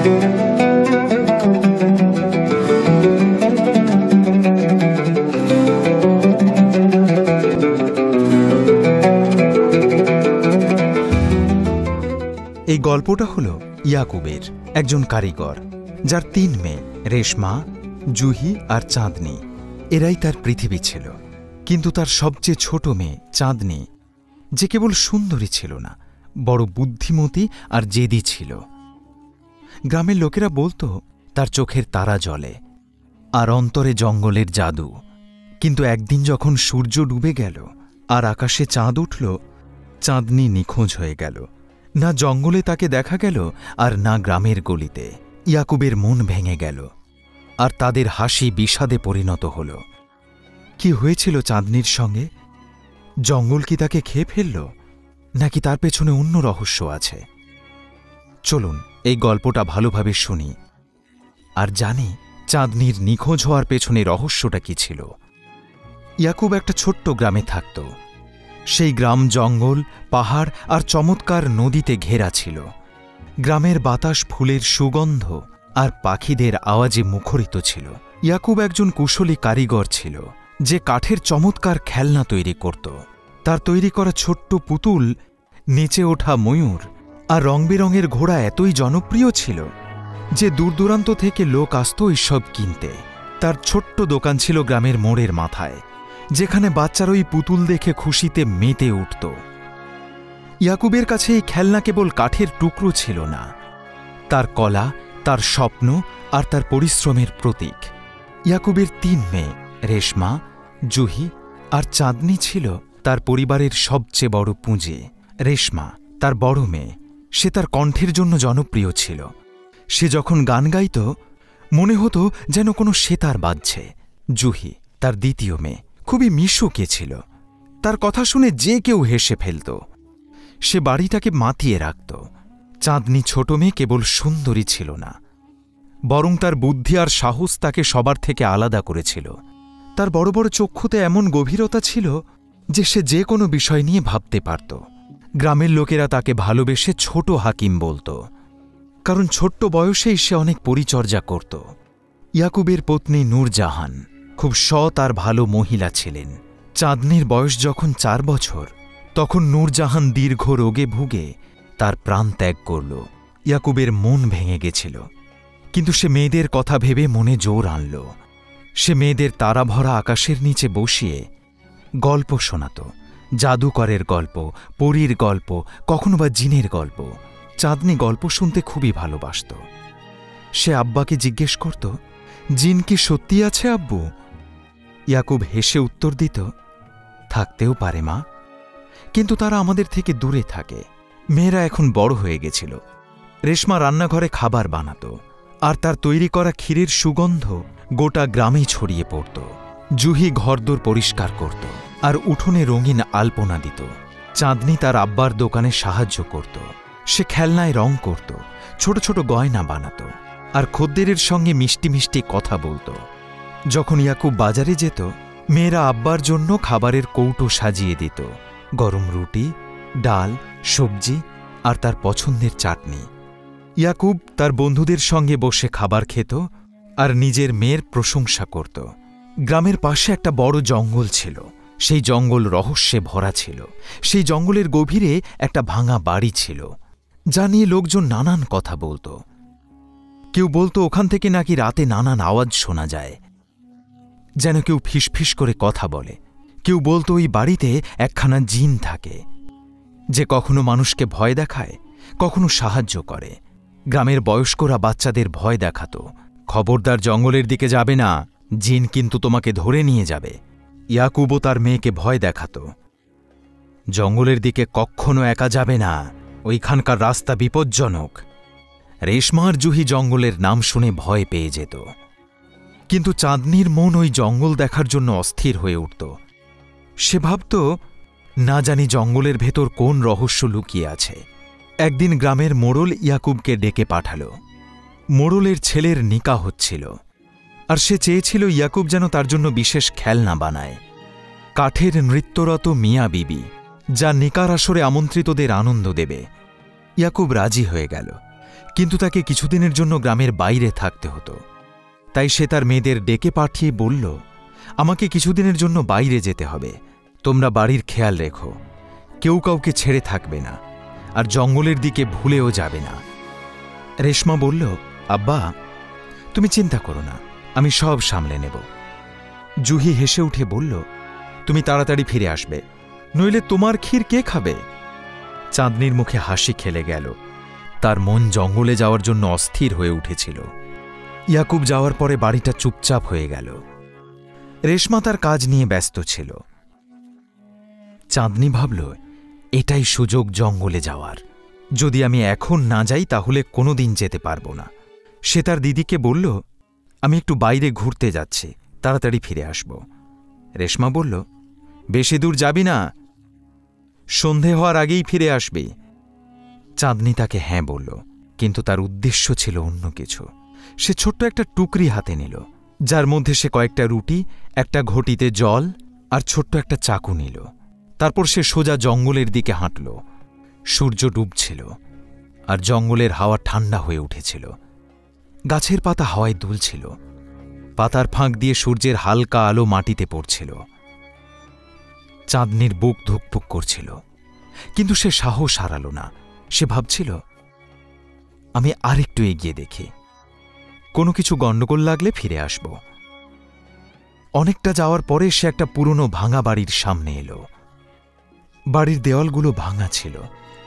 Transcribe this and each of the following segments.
এই গল্পটা হল ইয়াকুবের, একজন কারিগর, যার 3 মেয়ে, রেশমা, জুহি আর চাঁদনি। এরাই তার পৃথিবী ছিল। কিন্তু তার সবচেয়ে ছোট মেয়ে চাঁদনি, যে কেবল সুন্দরী ছিল না, বড় বুদ্ধিমতী আর জেদি ছিল। গ্রামের লোকেরা বলতো তার চোখের তারা জ্বলে আর অন্তরে জঙ্গলের জাদু। কিন্তু একদিন যখন সূর্য ডুবে গেল আর আকাশে চাঁদ উঠল, চাঁদনি নিখোঁজ হয়ে গেল। না জঙ্গলে তাকে দেখা গেল আর না গ্রামের গলিতে। ইয়াকুবের মন ভেঙে গেল আর তাদের হাসি বিষাদে পরিণত হল। কি হয়েছিল চাঁদনির সঙ্গে? জঙ্গল কি তাকে খেয়ে ফেলল, নাকি তার পেছনে অন্য রহস্য আছে? চলুন এই গল্পটা ভালোভাবে শুনি আর জানি চাঁদনির নিখোঁজ হওয়ার পেছনে রহস্যটা কি ছিল। ইয়াকুব একটা ছোট্ট গ্রামে থাকত। সেই গ্রাম জঙ্গল, পাহাড় আর চমৎকার নদীতে ঘেরা ছিল। গ্রামের বাতাস ফুলের সুগন্ধ আর পাখিদের আওয়াজে মুখরিত ছিল। ইয়াকুব একজন কুশলী কারিগর ছিল, যে কাঠের চমৎকার খেলনা তৈরি করত। তার তৈরি করা ছোট্ট পুতুল, নেচে ওঠা ময়ূর আর রংবেরঙের ঘোড়া এতই জনপ্রিয় ছিল যে দূরদূরান্ত থেকে লোক আসত এইসব কিনতে। তার ছোট্ট দোকান ছিল গ্রামের মোড়ের মাথায়, যেখানে বাচ্চারা ওই পুতুল দেখে খুশিতে মেতে উঠত। ইয়াকুবের কাছে এই খেলনা কেবল কাঠের টুকরো ছিল না, তার কলা, তার স্বপ্ন আর তার পরিশ্রমের প্রতীক। ইয়াকুবের 3 মেয়ে, রেশমা, জুহি আর চাঁদনি ছিল তার পরিবারের সবচেয়ে বড় পুঁজি। রেশমা তার বড় মেয়ে, সে তার কণ্ঠের জন্য জনপ্রিয় ছিল। সে যখন গান গাইত মনে হতো যেন কোনো সেতার বাজছে। জুহি তার দ্বিতীয় মেয়ে, খুবই মিশুকে ছিল। তার কথা শুনে যে কেউ হেসে ফেলত। সে বাড়িটাকে মাতিয়ে রাখত। চাঁদনি ছোট মেয়ে কেবল সুন্দরী ছিল না, বরং তার বুদ্ধি আর সাহস তাকে সবার থেকে আলাদা করেছিল। তার বড় বড় চক্ষুতে এমন গভীরতা ছিল যে সে যে কোনো বিষয় নিয়ে ভাবতে পারত। গ্রামের লোকেরা তাকে ভালোবেসে ছোট হাকিম বলত, কারণ ছোট্ট বয়সেই সে অনেক পরিচর্যা করত। ইয়াকুবের পত্নী নূরজাহান খুব সৎ আর ভালো মহিলা ছিলেন। চাঁদনির বয়স যখন 4 বছর, তখন নূরজাহান দীর্ঘ রোগে ভুগে তার প্রাণ ত্যাগ করল। ইয়াকুবের মন ভেঙে গেছিল, কিন্তু সে মেয়েদের কথা ভেবে মনে জোর আনল। সে মেয়েদের তারা ভরা আকাশের নিচে বসিয়ে গল্প শোনাত, জাদুকরের গল্প, পরীর গল্প, কখনো বা জিনের গল্প। চাঁদনি গল্প শুনতে খুবই ভালোবাসত। সে আব্বাকে জিজ্ঞেস করত, জিন কি সত্যি আছে আব্বু? ইয়াকুব হেসে উত্তর দিত, থাকতেও পারে মা, কিন্তু তারা আমাদের থেকে দূরে থাকে। মেয়েরা এখন বড় হয়ে গেছিল। রেশমা রান্নাঘরে খাবার বানাত আর তার তৈরি করা ক্ষীরের সুগন্ধ গোটা গ্রামে ছড়িয়ে পড়ত। জুহি ঘরদোর পরিষ্কার করত আর উঠোনে রঙিন আলপনা দিত। চাঁদনি তার আব্বার দোকানে সাহায্য করত। সে খেলনায় রং করত, ছোট ছোট গয়না বানাত আর খদ্দেরের সঙ্গে মিষ্টি মিষ্টি কথা বলত। যখন ইয়াকুব বাজারে যেত, মেয়েরা আব্বার জন্য খাবারের কৌটো সাজিয়ে দিত, গরম রুটি, ডাল, সবজি আর তার পছন্দের চাটনি। ইয়াকুব তার বন্ধুদের সঙ্গে বসে খাবার খেত আর নিজের মেয়ের প্রশংসা করত। গ্রামের পাশে একটা বড় জঙ্গল ছিল। সেই জঙ্গল রহস্যে ভরা ছিল। সেই জঙ্গলের গভীরে একটা ভাঙা বাড়ি ছিল, যা নিয়ে লোকজন নানান কথা বলত। কেউ বলতো ওখান থেকে নাকি রাতে নানান আওয়াজ শোনা যায়, যেন কেউ ফিসফিস করে কথা বলে। কেউ বলতো ওই বাড়িতে একখানা জিন থাকে, যে কখনো মানুষকে ভয় দেখায়, কখনো সাহায্য করে। গ্রামের বয়স্করা বাচ্চাদের ভয় দেখাত, খবরদার জঙ্গলের দিকে যাবে না, জিন কিন্তু তোমাকে ধরে নিয়ে যাবে। ইয়াকুবও তার মেয়েকে ভয় দেখাত, জঙ্গলের দিকে কখনো একা যাবে না, ওইখানকার রাস্তা বিপজ্জনক। রেশমা আর জুহি জঙ্গলের নাম শুনে ভয় পেয়ে যেত, কিন্তু চাঁদনির মন ওই জঙ্গল দেখার জন্য অস্থির হয়ে উঠত। সে ভাবত, না জানি জঙ্গলের ভেতর কোন রহস্য লুকিয়ে আছে। একদিন গ্রামের মোড়ল ইয়াকুবকে ডেকে পাঠাল। মোড়লের ছেলের নিকাহ হচ্ছিল, আর সে চেয়েছিল ইয়াকুব যেন তার জন্য বিশেষ খেলনা বানায়, কাঠের নৃত্যরত মিয়া বিবি, যা নিকার আসরে আমন্ত্রিতদের আনন্দ দেবে। ইয়াকুব রাজি হয়ে গেল, কিন্তু তাকে কিছুদিনের জন্য গ্রামের বাইরে থাকতে হতো। তাই সে তার মেয়েদের ডেকে পাঠিয়ে বলল, আমাকে কিছুদিনের জন্য বাইরে যেতে হবে, তোমরা বাড়ির খেয়াল রেখো, কেউ কাউকে ছেড়ে থাকবে না, আর জঙ্গলের দিকে ভুলেও যাবে না। রেশমা বলল, আব্বা, তুমি চিন্তা করো না, আমি সব সামলে নেব। জুহি হেসে উঠে বলল, তুমি তাড়াতাড়ি ফিরে আসবে, নইলে তোমার ক্ষীর কে খাবে? চাঁদনির মুখে হাসি খেলে গেল। তার মন জঙ্গলে যাওয়ার জন্য অস্থির হয়ে উঠেছিল। ইয়াকুব যাওয়ার পরে বাড়িটা চুপচাপ হয়ে গেল। রেশমা তার কাজ নিয়ে ব্যস্ত ছিল। চাঁদনি ভাবল, এটাই সুযোগ জঙ্গলে যাওয়ার। যদি আমি এখন না যাই তাহলে কোনোদিন যেতে পারব না। সে তার দিদিকে বলল, আমি একটু বাইরে ঘুরতে যাচ্ছি, তাড়াতাড়ি ফিরে আসব। রেশমা বলল, বেশি দূর যাবি না, সন্ধে হওয়ার আগেই ফিরে আসবি। চাঁদনি তাকে হ্যাঁ বলল, কিন্তু তার উদ্দেশ্য ছিল অন্য কিছু। সে ছোট্ট একটা টুকরি হাতে নিল, যার মধ্যে সে কয়েকটা রুটি, একটা ঘটিতে জল আর ছোট্ট একটা চাকু নিল। তারপর সে সোজা জঙ্গলের দিকে হাঁটল। সূর্য ডুবছিল আর জঙ্গলের হাওয়া ঠান্ডা হয়ে উঠেছিল। গাছের পাতা হাওয়ায় দুলছিল, পাতার ফাঁক দিয়ে সূর্যের হালকা আলো মাটিতে পড়ছিল। চাঁদনির বুক ধুকপুক করছিল, কিন্তু সে সাহস হারাল না। সে ভাবছিল, আমি আরেকটু এগিয়ে দেখি, কোনো কিছু গণ্ডগোল লাগলে ফিরে আসব। অনেকটা যাওয়ার পরে সে একটা পুরনো ভাঙা বাড়ির সামনে এলো। বাড়ির দেওয়ালগুলো ভাঙা ছিল,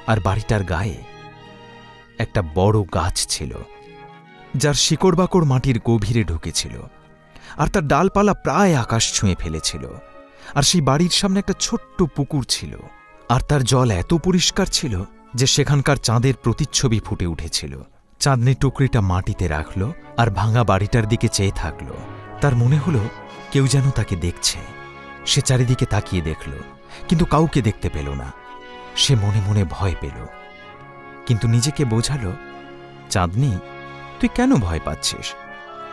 আর বাড়িটার গায়ে একটা বড় গাছ ছিল, যার শিকড় বাকড় মাটির গভীরে ঢুকেছিল, আর তার ডালপালা প্রায় আকাশ ছুঁয়ে ফেলেছিল। আর সেই বাড়ির সামনে একটা ছোট্ট পুকুর ছিল, আর তার জল এত পরিষ্কার ছিল যে সেখানকার চাঁদের প্রতিচ্ছবি ফুটে উঠেছিল। চাঁদনি টুকরিটা মাটিতে রাখল আর ভাঙা বাড়িটার দিকে চেয়ে থাকল। তার মনে হল কেউ যেন তাকে দেখছে। সে চারিদিকে তাকিয়ে দেখল, কিন্তু কাউকে দেখতে পেল না। সে মনে মনে ভয় পেল, কিন্তু নিজেকে বোঝাল, চাঁদনি, তুই কেন ভয় পাচ্ছিস?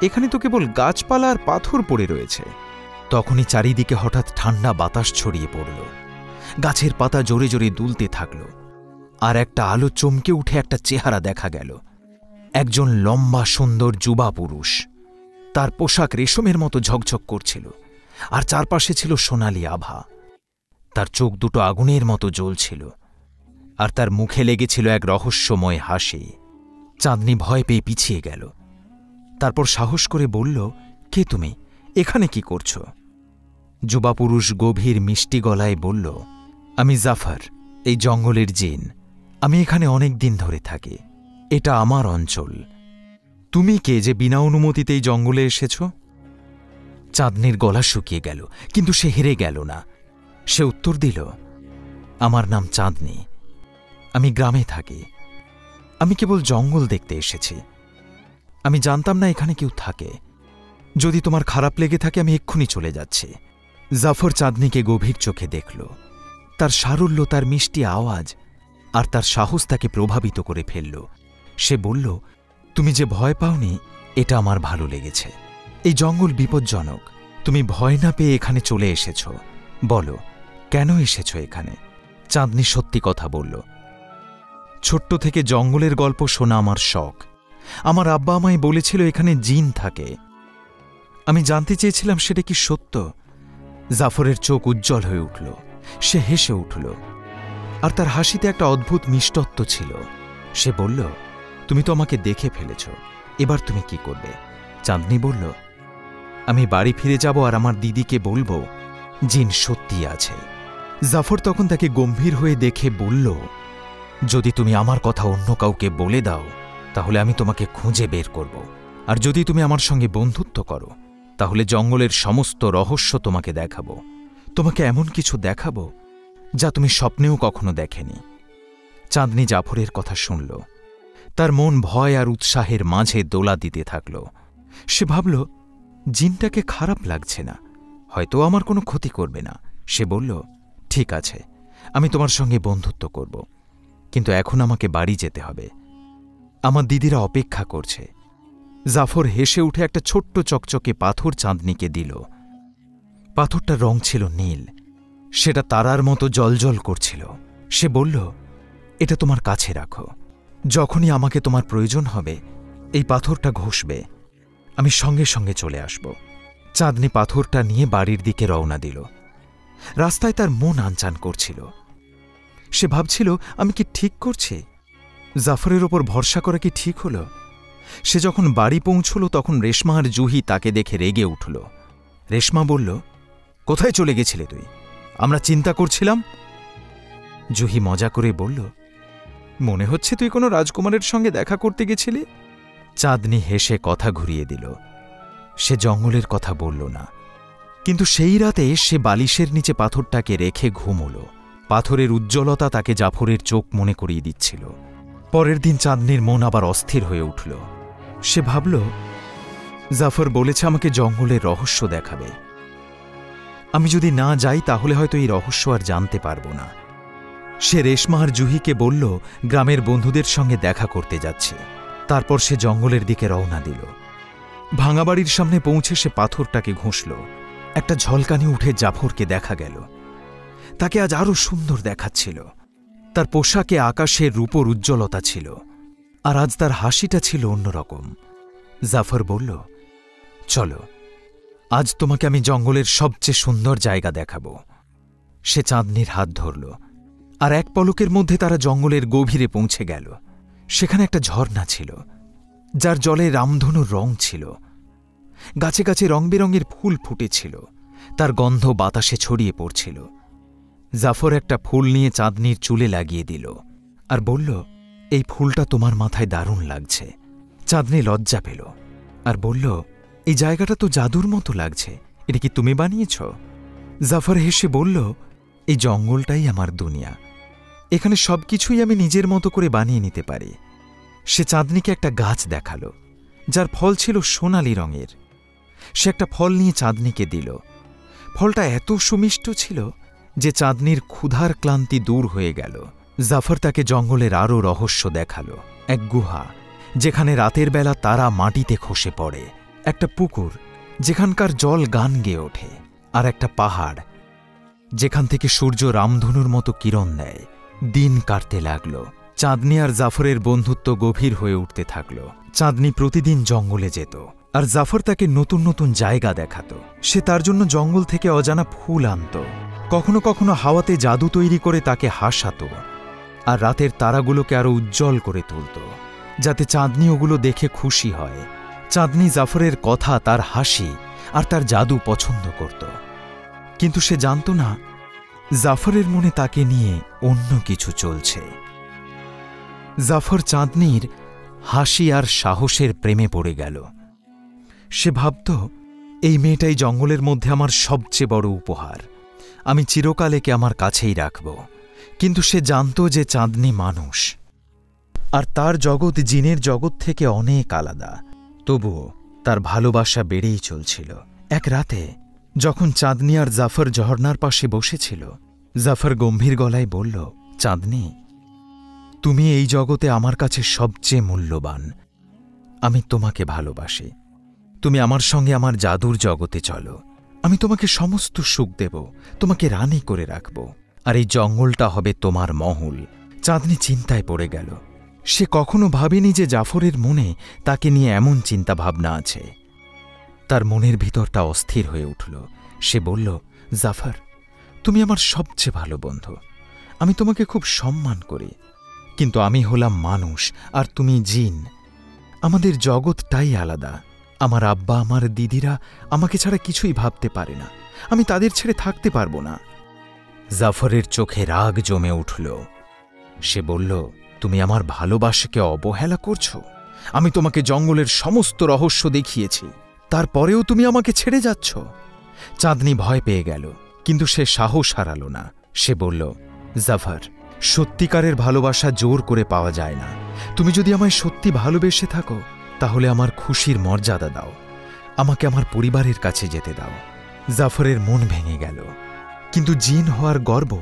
এখানে তো কেবল গাছপালা আর পাথর পড়ে রয়েছে। তখনই চারিদিকে হঠাৎ ঠান্ডা বাতাস ছড়িয়ে পড়ল। গাছের পাতা জোরে জোরে দুলতে থাকল, আর একটা আলো চমকে উঠে একটা চেহারা দেখা গেল। একজন লম্বা সুন্দর যুবা পুরুষ। তার পোশাক রেশমের মতো ঝকঝক করছিল, আর চারপাশে ছিল সোনালি আভা। তার চোখ দুটো আগুনের মতো জ্বলছিল, আর তার মুখে লেগেছিল এক রহস্যময় হাসি। চাঁদনি ভয় পেয়ে পিছিয়ে গেল। তারপর সাহস করে বলল, কে তুমি? এখানে কি করছো? যুবা পুরুষ গভীর মিষ্টি গলায় বলল, আমি জাফর, এই জঙ্গলের জিন। আমি এখানে অনেক দিন ধরে থাকি। এটা আমার অঞ্চল। তুমি কে যে বিনা অনুমতিতে এই জঙ্গলে এসেছ? চাঁদনির গলা শুকিয়ে গেল, কিন্তু সে হেরে গেল না। সে উত্তর দিল, আমার নাম চাঁদনি, আমি গ্রামে থাকি। আমি কেবল জঙ্গল দেখতে এসেছি। আমি জানতাম না এখানে কেউ থাকে। যদি তোমার খারাপ লেগে থাকে আমি এক্ষুনি চলে যাচ্ছি। জাফর চাঁদনিকে গভীর চোখে দেখল। তার সারল্য, তার মিষ্টি আওয়াজ আর তার সাহস তাকে প্রভাবিত করে ফেলল। সে বলল, তুমি যে ভয় পাওনি, এটা আমার ভালো লেগেছে। এই জঙ্গল বিপজ্জনক। তুমি ভয় না পেয়ে এখানে চলে এসেছ। বলো, কেন এসেছ এখানে? চাঁদনি সত্যি কথা বলল, ছোট্ট থেকে জঙ্গলের গল্প শোনা আমার শখ। আমার আব্বা আমায় বলেছিল এখানে জিন থাকে। আমি জানতে চেয়েছিলাম সেটা কি সত্য। জাফরের চোখ উজ্জ্বল হয়ে উঠল। সে হেসে উঠল, আর তার হাসিতে একটা অদ্ভুত মিষ্টত্ব ছিল। সে বলল, তুমি তো আমাকে দেখে ফেলেছ, এবার তুমি কি করবে? চাঁদনি বলল, আমি বাড়ি ফিরে যাব আর আমার দিদিকে বলবো জিন সত্যি আছে। জাফর তখন তাকে গম্ভীর হয়ে দেখে বলল, যদি তুমি আমার কথা অন্য কাউকে বলে দাও তাহলে আমি তোমাকে খুঁজে বের করব, আর যদি তুমি আমার সঙ্গে বন্ধুত্ব করো তাহলে জঙ্গলের সমস্ত রহস্য তোমাকে দেখাবো। তোমাকে এমন কিছু দেখাবো যা তুমি স্বপ্নেও কখনো দেখেনি। চাঁদনি জাফরের কথা শুনল। তার মন ভয় আর উৎসাহের মাঝে দোলা দিতে থাকল। সে ভাবল, জিনটাকে খারাপ লাগছে না, হয়তো আমার কোনো ক্ষতি করবে না। সে বলল, ঠিক আছে, আমি তোমার সঙ্গে বন্ধুত্ব করব, কিন্তু এখন আমাকে বাড়ি যেতে হবে। আমার দিদিরা অপেক্ষা করছে। জাফর হেসে উঠে একটা ছোট্ট চকচকে পাথর চাঁদনিকে দিল। পাথরটার রং ছিল নীল। সেটা তারার মতো জ্বলজ্বল করছিল। সে বলল, এটা তোমার কাছে রাখো। যখনই আমাকে তোমার প্রয়োজন হবে এই পাথরটা ঘষবে, আমি সঙ্গে সঙ্গে চলে আসব। চাঁদনি পাথরটা নিয়ে বাড়ির দিকে রওনা দিল। রাস্তায় তার মন আনচান করছিল। সে ভাবছিল, আমি কি ঠিক করছি? জাফরের ওপর ভরসা করা কি ঠিক হল? সে যখন বাড়ি পৌঁছল তখন রেশমা আর জুহি তাকে দেখে রেগে উঠল। রেশমা বলল, কোথায় চলে গেছিলে তুই? আমরা চিন্তা করছিলাম। জুহি মজা করে বলল, মনে হচ্ছে তুই কোনো রাজকুমারের সঙ্গে দেখা করতে গেছিলি। চাঁদনি হেসে কথা ঘুরিয়ে দিল। সে জঙ্গলের কথা বলল না, কিন্তু সেই রাতে সে বালিশের নিচে পাথরটাকে রেখে ঘুমল। পাথরের উজ্জ্বলতা তাকে জাফরের চোখ মনে করিয়ে দিচ্ছিল। পরের দিন চাঁদনির মন আবার অস্থির হয়ে উঠল। সে ভাবল, জাফর বলেছে আমাকে জঙ্গলের রহস্য দেখাবে। আমি যদি না যাই তাহলে হয়তো এই রহস্য আর জানতে পারব না। সে রেশমা আর জুহিকে বলল গ্রামের বন্ধুদের সঙ্গে দেখা করতে যাচ্ছে। তারপর সে জঙ্গলের দিকে রওনা দিল। ভাঙা বাড়ির সামনে পৌঁছে সে পাথরটাকে ঘষল। একটা ঝলকানি উঠে জাফরকে দেখা গেল। তাকে আজ আরও সুন্দর দেখাচ্ছিল। তার পোশাকে আকাশের রূপোর উজ্জ্বলতা ছিল, আর আজ তার হাসিটা ছিল অন্যরকম। জাফর বলল, চলো, আজ তোমাকে আমি জঙ্গলের সবচেয়ে সুন্দর জায়গা দেখাব। সে চাঁদনির হাত ধরল, আর এক পলকের মধ্যে তারা জঙ্গলের গভীরে পৌঁছে গেল। সেখানে একটা ঝর্ণা ছিল, যার জলে রামধনুর রং ছিল। গাছে গাছে রং বেরঙের ফুল ফুটেছিল, তার গন্ধ বাতাসে ছড়িয়ে পড়ছিল। জাফর একটা ফুল নিয়ে চাঁদনির চুলে লাগিয়ে দিল আর বলল, এই ফুলটা তোমার মাথায় দারুণ লাগছে। চাঁদনি লজ্জা পেল আর বলল, এই জায়গাটা তো জাদুর মতো লাগছে, এটা কি তুমি বানিয়েছ? জাফর হেসে বলল, এই জঙ্গলটাই আমার দুনিয়া, এখানে সবকিছুই আমি নিজের মতো করে বানিয়ে নিতে পারি। সে চাঁদনিকে একটা গাছ দেখালো, যার ফল ছিল সোনালি রঙের। সে একটা ফল নিয়ে চাঁদনিকে দিল। ফলটা এত সুমিষ্ট ছিল যে চাঁদনির ক্ষুধার ক্লান্তি দূর হয়ে গেল। জাফর তাকে জঙ্গলের আরও রহস্য দেখালো। এক গুহা, যেখানে রাতের বেলা তারা মাটিতে খসে পড়ে। একটা পুকুর, যেখানকার জল গান গেয়ে ওঠে। আর একটা পাহাড়, যেখান থেকে সূর্য রামধনুর মতো কিরণ দেয়। দিন কাটতে লাগল। চাঁদনি আর জাফরের বন্ধুত্ব গভীর হয়ে উঠতে থাকল। চাঁদনি প্রতিদিন জঙ্গলে যেত, আর জাফর তাকে নতুন নতুন জায়গা দেখাত। সে তার জন্য জঙ্গল থেকে অজানা ফুল আনত, কখনো কখনো হাওয়াতে জাদু তৈরি করে তাকে হাসাত, আর রাতের তারাগুলোকে আরো উজ্জ্বল করে তুলত, যাতে চাঁদনি ওগুলো দেখে খুশি হয়। চাঁদনি জাফরের কথা, তার হাসি আর তার জাদু পছন্দ করত, কিন্তু সে জানত না জাফরের মনে তাকে নিয়ে অন্য কিছু চলছে। জাফর চাঁদনির হাসি আর সাহসের প্রেমে পড়ে গেল। সে ভাবত, এই মেয়েটাই জঙ্গলের মধ্যে আমার সবচেয়ে বড় উপহার, আমি চিরকাল একে আমার কাছেই রাখব। কিন্তু সে জানত যে চাঁদনি মানুষ, আর তার জগৎ জিনের জগৎ থেকে অনেক আলাদা। তবুও তার ভালোবাসা বেড়েই চলছিল। এক রাতে যখন চাঁদনি আর জাফর ঝর্ণার পাশে বসেছিল, জাফর গম্ভীর গলায় বলল, চাঁদনি, তুমি এই জগতে আমার কাছে সবচেয়ে মূল্যবান। আমি তোমাকে ভালোবাসি। তুমি আমার সঙ্গে আমার জাদুর জগতে চলো। আমি তোমাকে সমস্ত সুখ দেব, তোমাকে রানী করে রাখব, আর এই জঙ্গলটা হবে তোমার মহল। চাঁদনি চিন্তায় পড়ে গেল। সে কখনো ভাবেনি যে জাফরের মনে তাকে নিয়ে এমন চিন্তাভাবনা আছে। তার মনের ভিতরটা অস্থির হয়ে উঠল। সে বলল, জাফর, তুমি আমার সবচেয়ে ভালো বন্ধু, আমি তোমাকে খুব সম্মান করি, কিন্তু আমি হলাম মানুষ আর তুমি জিন। আমাদের জগৎটাই আলাদা। আমার আব্বা, আমার দিদিরা আমাকে ছাড়া কিছুই ভাবতে পারে না, আমি তাদের ছেড়ে থাকতে পারবো না। জাফরের চোখে রাগ জমে উঠল। সে বলল, তুমি আমার ভালোবাসাকে অবহেলা করছো? আমি তোমাকে জঙ্গলের সমস্ত রহস্য দেখিয়েছি, তারপরেও তুমি আমাকে ছেড়ে যাচ্ছ। চাঁদনি ভয় পেয়ে গেল, কিন্তু সে সাহস হারাল না। সে বলল, জাফর, সত্যিকারের ভালোবাসা জোর করে পাওয়া যায় না। তুমি যদি আমায় সত্যি ভালোবেসে থাকো তাহলে আমার খুশির মর্যাদা দাও, আমাকে আমার পরিবারের কাছে যেতে দাও। জাফরের মন ভেঙে গেল, কিন্তু জিন হওয়ার গর্ব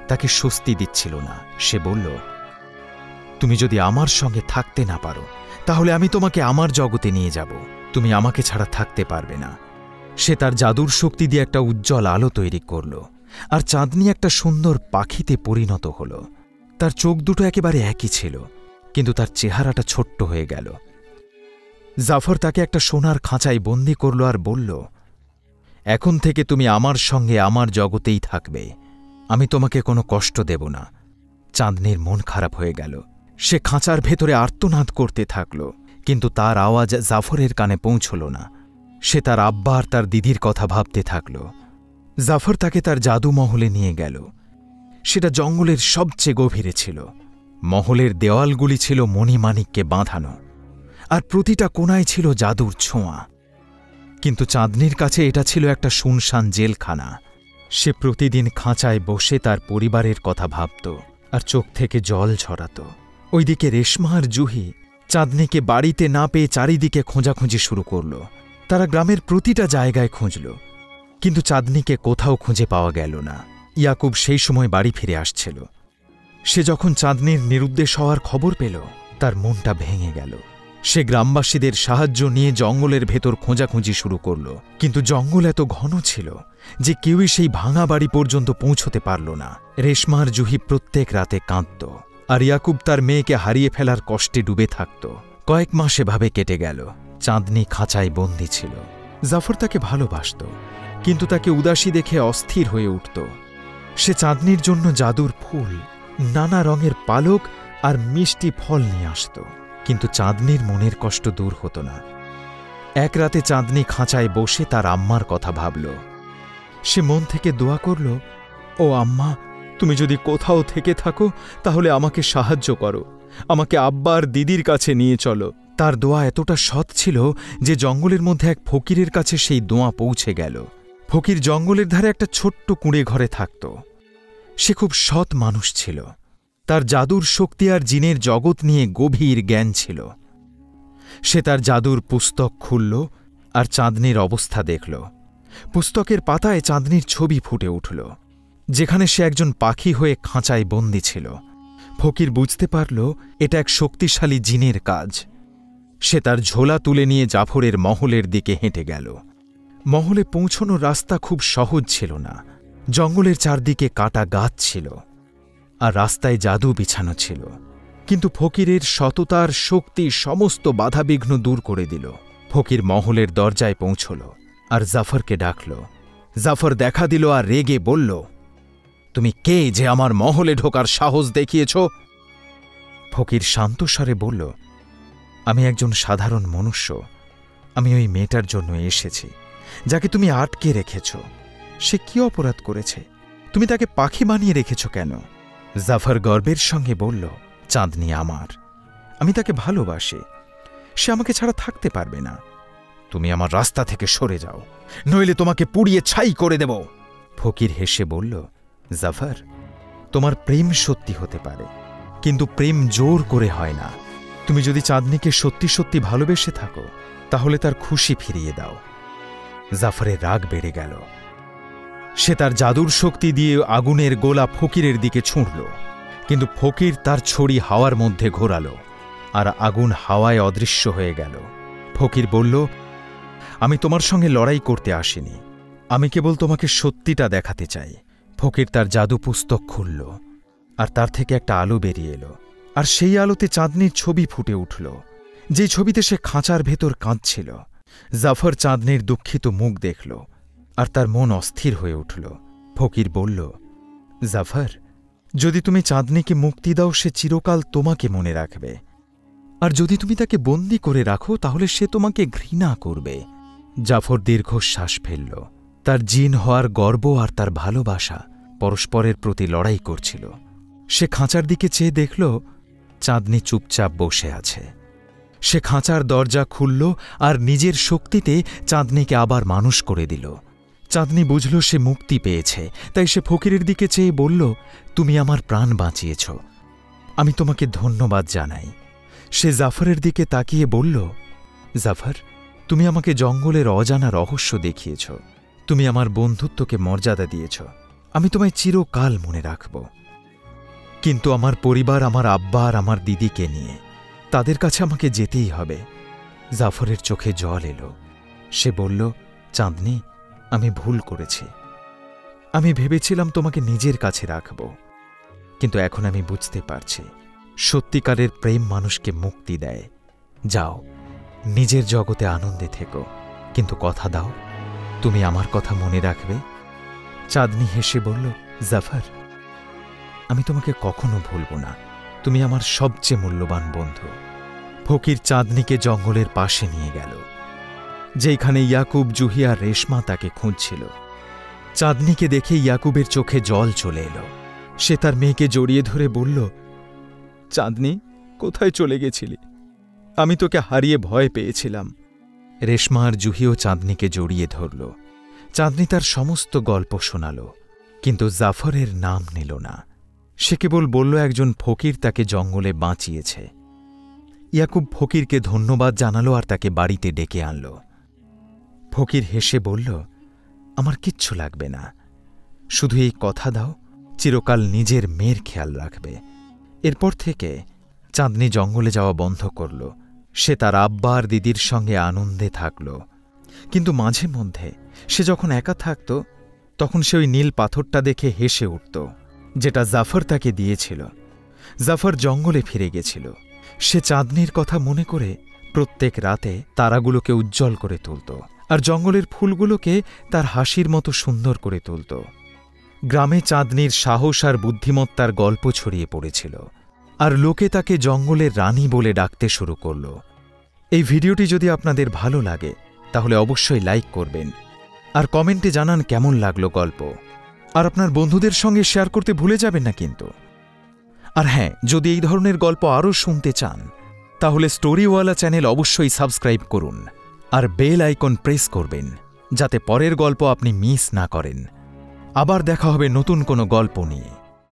তাকে স্বস্তি দিচ্ছিল না। সে বলল, তুমি যদি আমার সঙ্গে থাকতে না পারো তাহলে আমি তোমাকে আমার জগতে নিয়ে যাব, তুমি আমাকে ছাড়া থাকতে পারবে না। সে তার জাদুর শক্তি দিয়ে একটা উজ্জ্বল আলো তৈরি করল, আর চাঁদনি একটা সুন্দর পাখিতে পরিণত হল। তার চোখ দুটো একেবারে একই ছিল, কিন্তু তার চেহারাটা ছোট্ট হয়ে গেল। জাফর তাকে একটা সোনার খাঁচায় বন্দি করল আর বলল, এখন থেকে তুমি আমার সঙ্গে আমার জগতেই থাকবে, আমি তোমাকে কোনো কষ্ট দেব না। চাঁদনির মন খারাপ হয়ে গেল। সে খাঁচার ভেতরে আর্তনাদ করতে থাকল, কিন্তু তার আওয়াজ জাফরের কানে পৌঁছল না। সে তার আব্বা আর তার দিদির কথা ভাবতে থাকল। জাফর তাকে তার জাদু মহলে নিয়ে গেল। সেটা জঙ্গলের সবচেয়ে গভীরে ছিল। মহলের দেওয়ালগুলি ছিল মণিমাণিক্যে বাঁধানো, আর প্রতিটা কোণায় ছিল জাদুর ছোঁয়া। কিন্তু চাঁদনির কাছে এটা ছিল একটা শুনশান জেলখানা। সে প্রতিদিন খাঁচায় বসে তার পরিবারের কথা ভাবত আর চোখ থেকে জল ঝরাত। ওইদিকে রেশমা আর জুহি চাঁদনিকে বাড়িতে না পেয়ে চারিদিকে খোঁজাখুঁজি শুরু করল। তারা গ্রামের প্রতিটা জায়গায় খুঁজল, কিন্তু চাঁদনিকে কোথাও খুঁজে পাওয়া গেল না। ইয়াকুব সেই সময় বাড়ি ফিরে আসছিল। সে যখন চাঁদনির নিরুদ্দেশ হওয়ার খবর পেল, তার মনটা ভেঙে গেল। সে গ্রামবাসীদের সাহায্য নিয়ে জঙ্গলের ভেতর খোঁজাখুঁজি শুরু করল, কিন্তু জঙ্গল এত ঘন ছিল যে কেউই সেই ভাঙা বাড়ি পর্যন্ত পৌঁছতে পারল না। রেশমার জুহি প্রত্যেক রাতে কাঁদত, আর ইয়াকুব তার মেয়েকে হারিয়ে ফেলার কষ্টে ডুবে থাকত। কয়েক মাস এভাবে কেটে গেল। চাঁদনি খাঁচায় বন্দী ছিল। জাফর তাকে ভালোবাসত, কিন্তু তাকে উদাসী দেখে অস্থির হয়ে উঠত। সে চাঁদনির জন্য জাদুর ফুল, নানা রঙের পালক আর মিষ্টি ফল নিয়ে আসত, কিন্তু চাঁদনির মনের কষ্ট দূর হতো না। এক রাতে চাঁদনি খাঁচায় বসে তার আম্মার কথা ভাবল। সে মন থেকে দোয়া করল, ও আম্মা, তুমি যদি কোথাও থেকে থাকো তাহলে আমাকে সাহায্য করো, আমাকে আব্বা আর দিদির কাছে নিয়ে চলো। তার দোয়া এতটা সৎ ছিল যে জঙ্গলের মধ্যে এক ফকিরের কাছে সেই দোয়া পৌঁছে গেল। ফকির জঙ্গলের ধারে একটা ছোট্ট কুঁড়ে ঘরে থাকত। সে খুব সৎ মানুষ ছিল। তার জাদুর শক্তি আর জিনের জগৎ নিয়ে গভীর জ্ঞান ছিল। সে তার জাদুর পুস্তক খুলল আর চাঁদনির অবস্থা দেখল। পুস্তকের পাতায় চাঁদনির ছবি ফুটে উঠল, যেখানে সে একজন পাখি হয়ে খাঁচায় বন্দী ছিল। ফকির বুঝতে পারল এটা এক শক্তিশালী জিনের কাজ। সে তার ঝোলা তুলে নিয়ে জাফরের মহলের দিকে হেঁটে গেল। মহলে পৌঁছনোর রাস্তা খুব সহজ ছিল না। জঙ্গলের চারদিকে কাটা গাছ ছিল আর রাস্তায় জাদু বিছানো ছিল, কিন্তু ফকিরের সততার শক্তি সমস্ত বাধাবিঘ্ন দূর করে দিল। ফকির মহলের দরজায় পৌঁছল আর জাফরকে ডাকল। জাফর দেখা দিল আর রেগে বলল, তুমি কে যে আমার মহলে ঢোকার সাহস দেখিয়েছ? ফকির শান্ত স্বরে বলল, আমি একজন সাধারণ মনুষ্য। আমি ওই মেয়েটার জন্য এসেছি যাকে তুমি আটকে রেখেছ। সে কি অপরাধ করেছে? তুমি তাকে পাখি বানিয়ে রেখেছ কেন? জাফর গর্বের সঙ্গে বলল, চাঁদনি আমার, আমি তাকে ভালোবাসি। সে আমাকে ছাড়া থাকতে পারবে না। তুমি আমার রাস্তা থেকে সরে যাও, নইলে তোমাকে পুড়িয়ে ছাই করে দেব। ফকির হেসে বলল, জাফর, তোমার প্রেম সত্যি হতে পারে, কিন্তু প্রেম জোর করে হয় না। তুমি যদি চাঁদনিকে সত্যি সত্যি ভালোবেসে থাকো তাহলে তার খুশি ফিরিয়ে দাও। জাফরের রাগ বেড়ে গেল। সে তার জাদুর শক্তি দিয়ে আগুনের গোলা ফকিরের দিকে ছুঁড়ল, কিন্তু ফকির তার ছড়ি হাওয়ার মধ্যে ঘোরাল আর আগুন হাওয়ায় অদৃশ্য হয়ে গেল। ফকির বলল, আমি তোমার সঙ্গে লড়াই করতে আসিনি, আমি কেবল তোমাকে সত্যিটা দেখাতে চাই। ফকির তার জাদু পুস্তক খুলল আর তার থেকে একটা আলো বেরিয়ে এলো, আর সেই আলোতে চাঁদনির ছবি ফুটে উঠল, যে ছবিতে সে খাঁচার ভেতর কাঁদছিল। জাফর চাঁদনির দুঃখিত মুখ দেখল আর তার মন অস্থির হয়ে উঠল। ফকির বলল, জাফর, যদি তুমি চাঁদনিকে মুক্তি দাও সে চিরকাল তোমাকে মনে রাখবে, আর যদি তুমি তাকে বন্দী করে রাখো তাহলে সে তোমাকে ঘৃণা করবে। জাফর দীর্ঘশ্বাস ফেলল। তার জিন হওয়ার গর্ব আর তার ভালোবাসা পরস্পরের প্রতি লড়াই করছিল। সে খাঁচার দিকে চেয়ে দেখল চাঁদনি চুপচাপ বসে আছে। সে খাঁচার দরজা খুলল আর নিজের শক্তিতে চাঁদনিকে আবার মানুষ করে দিল। চাঁদনি বুঝল সে মুক্তি পেয়েছে, তাই সে ফকিরের দিকে চেয়ে বলল, তুমি আমার প্রাণ বাঁচিয়েছ, আমি তোমাকে ধন্যবাদ জানাই। সে জাফরের দিকে তাকিয়ে বলল, জাফর, তুমি আমাকে জঙ্গলের অজানা রহস্য দেখিয়েছ, তুমি আমার বন্ধুত্বকে মর্যাদা দিয়েছ, আমি তোমায় চিরকাল মনে রাখব। কিন্তু আমার পরিবার, আমার আব্বা আর আমার দিদিকে নিয়ে, তাদের কাছে আমাকে যেতেই হবে। জাফরের চোখে জল এলো। সে বলল, চাঁদনি, আমি ভুল করেছি। আমি ভেবেছিলাম তোমাকে নিজের কাছে রাখব, কিন্তু এখন আমি বুঝতে পারছি সত্যিকারের প্রেম মানুষকে মুক্তি দেয়। যাও, নিজের জগতে আনন্দে থেকো, কিন্তু কথা দাও তুমি আমার কথা মনে রাখবে। চাঁদনি হেসে বলল, জাফর, আমি তোমাকে কখনো ভুলব না। তুমি আমার সবচেয়ে মূল্যবান বন্ধু। ফকির চাঁদনিকে জঙ্গলের পাশে নিয়ে গেল, যেখানে ইয়াকুব, জুহি আর রেশমা তাকে খুঁজছিল। চাঁদনিকে দেখে ইয়াকুবের চোখে জল চলে এলো। সে তার মেয়েকে জড়িয়ে ধরে বলল, চাঁদনি, কোথায় চলে গেছিলি? আমি তোকে হারিয়ে ভয় পেয়েছিলাম। রেশমা আর জুহিও চাঁদনিকে জড়িয়ে ধরল। চাঁদনি তার সমস্ত গল্প শোনাল, কিন্তু জাফরের নাম নিল না। সে কেবল বলল একজন ফকির তাকে জঙ্গলে বাঁচিয়েছে। ইয়াকুব ফকিরকে ধন্যবাদ জানালো আর তাকে বাড়িতে ডেকে আনল। ফকির হেসে বলল, আমার কিচ্ছু লাগবে না, শুধু এই কথা দাও চিরকাল নিজের মেয়ের খেয়াল রাখবে। এরপর থেকে চাঁদনি জঙ্গলে যাওয়া বন্ধ করল। সে তার আব্বা আর দিদির সঙ্গে আনন্দে থাকল। কিন্তু মাঝে মধ্যে সে যখন একা থাকত, তখন সে ওই নীল পাথরটা দেখে হেসে উঠত, যেটা জাফর তাকে দিয়েছিল। জাফর জঙ্গলে ফিরে গেছিল। সে চাঁদনির কথা মনে করে প্রত্যেক রাতে তারাগুলোকে উজ্জ্বল করে তুলত, আর জঙ্গলের ফুলগুলোকে তার হাসির মতো সুন্দর করে তুলত। গ্রামে চাঁদনির সাহস আর বুদ্ধিমত্তার গল্প ছড়িয়ে পড়েছিল, আর লোকে তাকে জঙ্গলের রানী বলে ডাকতে শুরু করল। এই ভিডিওটি যদি আপনাদের ভালো লাগে তাহলে অবশ্যই লাইক করবেন, আর কমেন্টে জানান কেমন লাগলো গল্প, আর আপনার বন্ধুদের সঙ্গে শেয়ার করতে ভুলে যাবেন না কিন্তু। আর হ্যাঁ, যদি এই ধরনের গল্প আরও শুনতে চান তাহলে স্টোরিওয়ালা চ্যানেল অবশ্যই সাবস্ক্রাইব করুন, আর বেল আইকন প্রেস করবেন যাতে পরের গল্প আপনি মিস না করেন। আবার দেখা হবে নতুন কোনো গল্প নিয়ে।